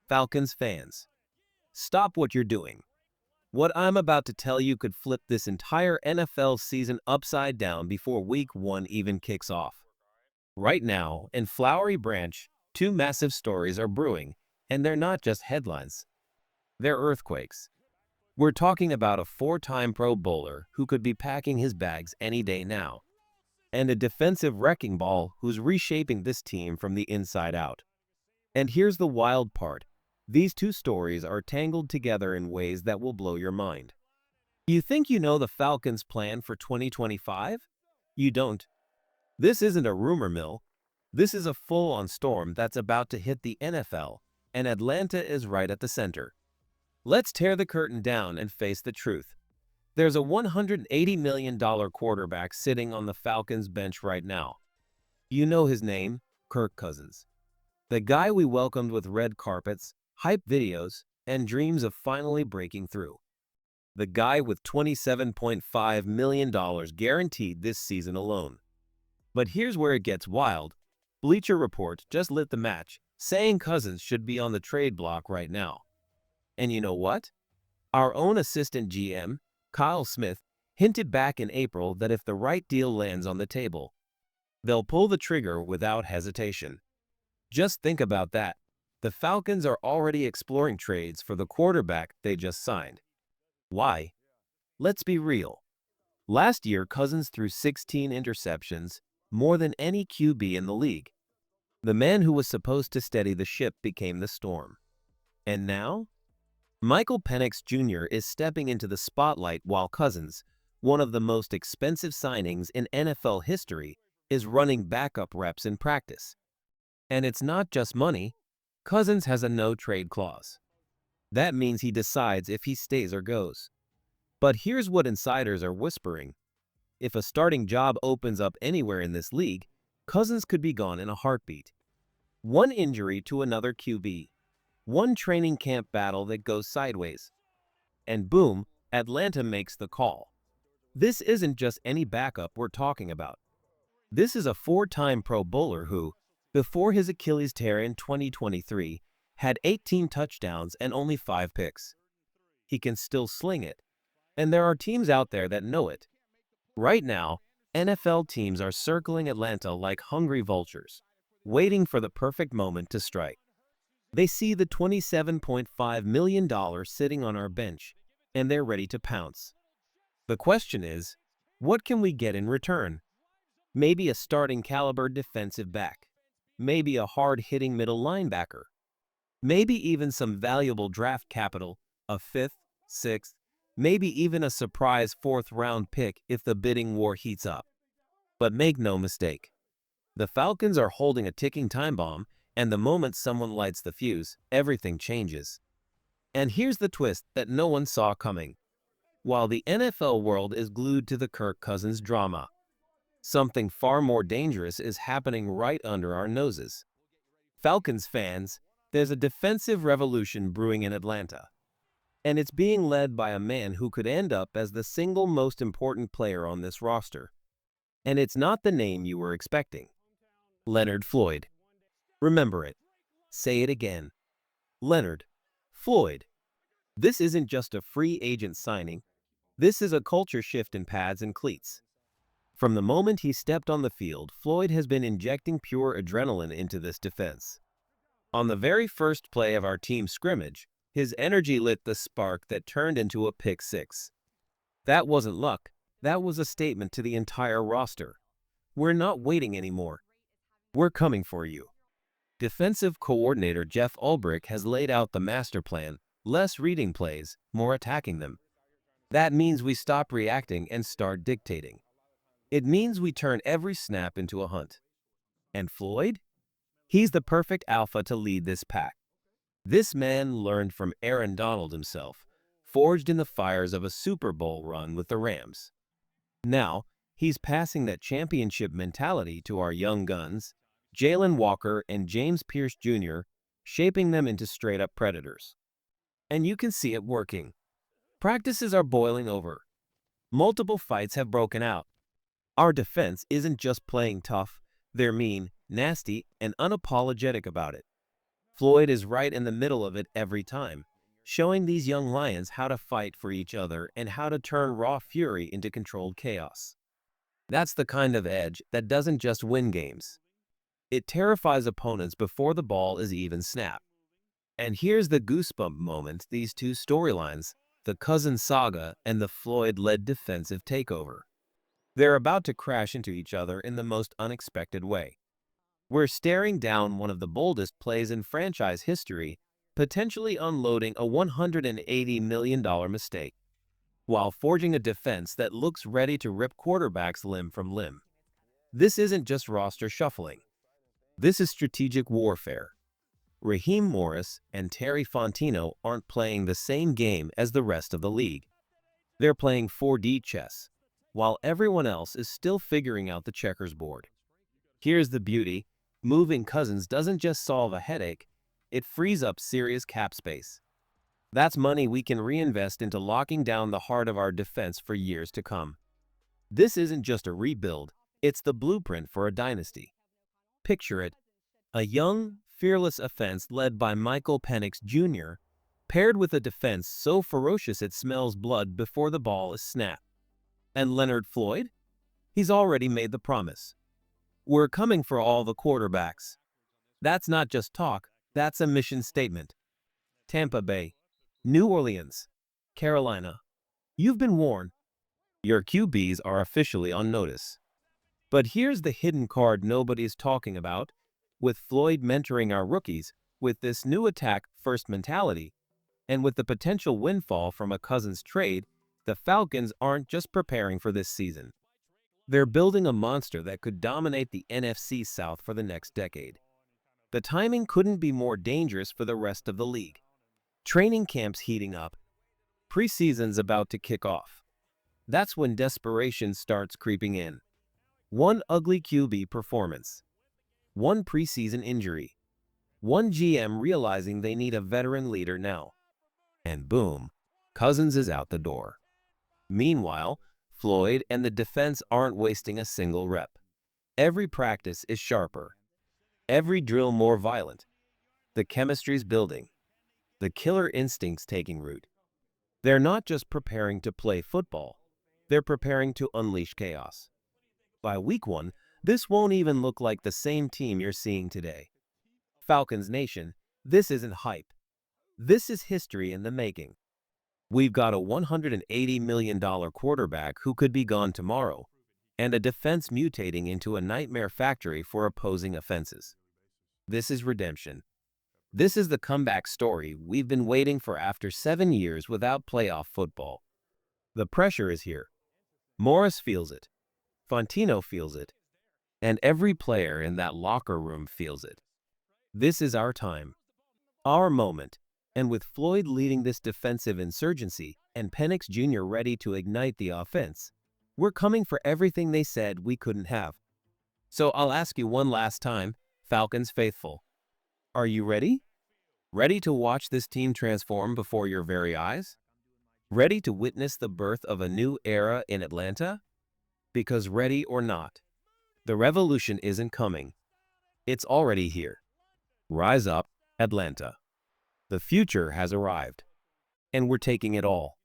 Falcons fans, stop what you're doing. What I'm about to tell you could flip this entire NFL season upside down before Week 1 even kicks off. Right now, in Flowery Branch, two massive stories are brewing, and they're not just headlines. They're earthquakes. We're talking about a four-time Pro Bowler who could be packing his bags any day now, and a defensive wrecking ball who's reshaping this team from the inside out. And here's the wild part. These two stories are tangled together in ways that will blow your mind. You think you know the Falcons' plan for 2025? You don't. This isn't a rumor mill. This is a full-on storm that's about to hit the NFL, and Atlanta is right at the center. Let's tear the curtain down and face the truth. There's a $180 million quarterback sitting on the Falcons bench right now. You know his name, Kirk Cousins. The guy we welcomed with red carpets, hype videos, and dreams of finally breaking through. The guy with $27.5 million guaranteed this season alone. But here's where it gets wild. Bleacher Report just lit the match, saying Cousins should be on the trade block right now. And you know what? Our own assistant GM, Kyle Smith, hinted back in April that if the right deal lands on the table, they'll pull the trigger without hesitation. Just think about that. The Falcons are already exploring trades for the quarterback they just signed. Why? Let's be real. Last year, Cousins threw 16 interceptions, more than any QB in the league. The man who was supposed to steady the ship became the storm. And now? Michael Penix Jr. is stepping into the spotlight while Cousins, one of the most expensive signings in NFL history, is running backup reps in practice. And it's not just money. Cousins has a no-trade clause. That means he decides if he stays or goes. But here's what insiders are whispering. If a starting job opens up anywhere in this league, Cousins could be gone in a heartbeat. One injury to another QB. One training camp battle that goes sideways. And boom, Atlanta makes the call. This isn't just any backup we're talking about. This is a four-time Pro Bowler who, before his Achilles tear in 2023, had 18 touchdowns and only 5 picks. He can still sling it, and there are teams out there that know it. Right now, NFL teams are circling Atlanta like hungry vultures, waiting for the perfect moment to strike. They see the $27.5 million sitting on our bench, and they're ready to pounce. The question is, what can we get in return? Maybe a starting caliber defensive back. Maybe a hard-hitting middle linebacker. Maybe even some valuable draft capital, a 5th, 6th, maybe even a surprise 4th-round pick if the bidding war heats up. But make no mistake, the Falcons are holding a ticking time bomb, and the moment someone lights the fuse, everything changes. And here's the twist that no one saw coming. While the NFL world is glued to the Kirk Cousins drama, something far more dangerous is happening right under our noses. Falcons fans, there's a defensive revolution brewing in Atlanta. And it's being led by a man who could end up as the single most important player on this roster. And it's not the name you were expecting. Leonard Floyd. Remember it. Say it again. Leonard Floyd. This isn't just a free agent signing. This is a culture shift in pads and cleats. From the moment he stepped on the field, Floyd has been injecting pure adrenaline into this defense. On the very first play of our team scrimmage, his energy lit the spark that turned into a pick six. That wasn't luck. That was a statement to the entire roster. We're not waiting anymore. We're coming for you. Defensive coordinator Jeff Ulbrich has laid out the master plan, less reading plays, more attacking them. That means we stop reacting and start dictating. It means we turn every snap into a hunt. And Floyd? He's the perfect alpha to lead this pack. This man learned from Aaron Donald himself, forged in the fires of a Super Bowl run with the Rams. Now, he's passing that championship mentality to our young guns, Jalen Walker and James Pierce Jr., shaping them into straight-up predators. And you can see it working. Practices are boiling over. Multiple fights have broken out. Our defense isn't just playing tough, they're mean, nasty, and unapologetic about it. Floyd is right in the middle of it every time, showing these young lions how to fight for each other and how to turn raw fury into controlled chaos. That's the kind of edge that doesn't just win games. It terrifies opponents before the ball is even snapped. And here's the goosebump moment: these two storylines, the Cousins saga and the Floyd-led defensive takeover. They're about to crash into each other in the most unexpected way. We're staring down one of the boldest plays in franchise history, potentially unloading a $180 million mistake, while forging a defense that looks ready to rip quarterbacks limb from limb. This isn't just roster shuffling. This is strategic warfare. Raheem Morris and Terry Fontenot aren't playing the same game as the rest of the league. They're playing 4D chess, while everyone else is still figuring out the checkers board. Here's the beauty: moving Cousins doesn't just solve a headache, it frees up serious cap space. That's money we can reinvest into locking down the heart of our defense for years to come. This isn't just a rebuild, it's the blueprint for a dynasty. Picture it: a young, fearless offense led by Michael Penix Jr., paired with a defense so ferocious it smells blood before the ball is snapped. And Leonard Floyd? He's already made the promise. We're coming for all the quarterbacks. That's not just talk, that's a mission statement. Tampa Bay, New Orleans, Carolina, you've been warned. Your QBs are officially on notice. But here's the hidden card nobody's talking about. With Floyd mentoring our rookies, with this new attack-first mentality, and with the potential windfall from a Cousins trade, the Falcons aren't just preparing for this season. They're building a monster that could dominate the NFC South for the next decade. The timing couldn't be more dangerous for the rest of the league. Training camp's heating up. Preseason's about to kick off. That's when desperation starts creeping in. One ugly QB performance. One preseason injury. One GM realizing they need a veteran leader now. And boom, Cousins is out the door. Meanwhile, Floyd and the defense aren't wasting a single rep. Every practice is sharper. Every drill more violent. The chemistry's building. The killer instincts taking root. They're not just preparing to play football. They're preparing to unleash chaos. By week 1, this won't even look like the same team you're seeing today. Falcons Nation, this isn't hype. This is history in the making. We've got a $180 million quarterback who could be gone tomorrow, and a defense mutating into a nightmare factory for opposing offenses. This is redemption. This is the comeback story we've been waiting for after 7 years without playoff football. The pressure is here. Morris feels it. Fontenot feels it. And every player in that locker room feels it. This is our time. Our moment. And with Floyd leading this defensive insurgency and Penix Jr. ready to ignite the offense, we're coming for everything they said we couldn't have. So I'll ask you one last time, Falcons faithful. Are you ready? Ready to watch this team transform before your very eyes? Ready to witness the birth of a new era in Atlanta? Because ready or not, the revolution isn't coming. It's already here. Rise up, Atlanta. The future has arrived, and we're taking it all.